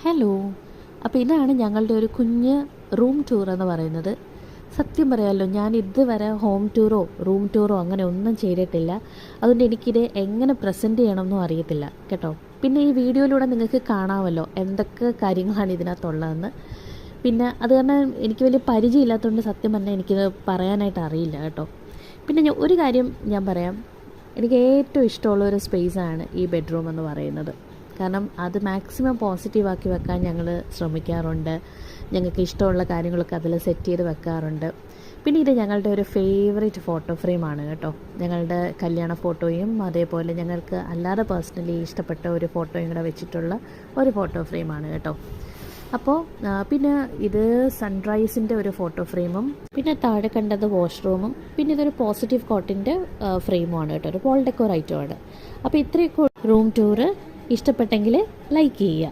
Hello. അപ്പോൾ ഇതാണ് ഞങ്ങളുടെ ഒരു കുഞ്ഞ് റൂം ടൂർ എന്ന് പറയുന്നത്. സത്യം പറയാമല്ലോ, ഞാൻ ഇതുവരെ ഹോം ടൂറോ റൂം ടൂറോ അങ്ങനെ ഒന്നും ചെയ്തിട്ടില്ല. അതുകൊണ്ട് എനിക്കിത് എങ്ങനെ പ്രസൻറ്റ് ചെയ്യണമെന്നും അറിയത്തില്ല കേട്ടോ. പിന്നെ ഈ വീഡിയോയിലൂടെ നിങ്ങൾക്ക് കാണാമല്ലോ എന്തൊക്കെ കാര്യങ്ങളാണ് ഇതിനകത്തുള്ളതെന്ന്. പിന്നെ അത് കാരണം എനിക്ക് വലിയ പരിചയമില്ലാത്തതുകൊണ്ട് സത്യം പറഞ്ഞാൽ എനിക്കിത് പറയാനായിട്ട് അറിയില്ല കേട്ടോ. പിന്നെ ഒരു കാര്യം ഞാൻ പറയാം, എനിക്ക് ഏറ്റവും ഇഷ്ടമുള്ളൊരു സ്പേസാണ് ഈ ബെഡ്റൂം എന്ന് പറയുന്നത്. കാരണം അത് മാക്സിമം പോസിറ്റീവാക്കി വെക്കാൻ ഞങ്ങൾ ശ്രമിക്കാറുണ്ട്. ഞങ്ങൾക്ക് ഇഷ്ടമുള്ള കാര്യങ്ങളൊക്കെ അതിൽ സെറ്റ് ചെയ്ത് വെക്കാറുണ്ട്. പിന്നെ ഇത് ഞങ്ങളുടെ ഒരു ഫേവറേറ്റ് ഫോട്ടോ ഫ്രെയിമാണ് കേട്ടോ. ഞങ്ങളുടെ കല്യാണ ഫോട്ടോയും അതേപോലെ ഞങ്ങൾക്ക് അല്ലാതെ പേഴ്സണലി ഇഷ്ടപ്പെട്ട ഒരു ഫോട്ടോയും കൂടെ വെച്ചിട്ടുള്ള ഒരു ഫോട്ടോ ഫ്രെയിമാണ് കേട്ടോ. അപ്പോൾ പിന്നെ ഇത് സൺറൈസിൻ്റെ ഒരു ഫോട്ടോ ഫ്രെയിമും, പിന്നെ താഴെ കണ്ടത് വാഷ്റൂമും, പിന്നെ ഇതൊരു പോസിറ്റീവ് കോട്ടിൻ്റെ ഫ്രെയിമുമാണ് കേട്ടോ. ഒരു പോൾ ഡെക്കോർ ഐറ്റമാണ്. അപ്പോൾ ഇത്രയൊക്കെ റൂം ടൂറ് ഇഷ്ടപ്പെട്ടെങ്കിൽ ലൈക്ക് ചെയ്യുക.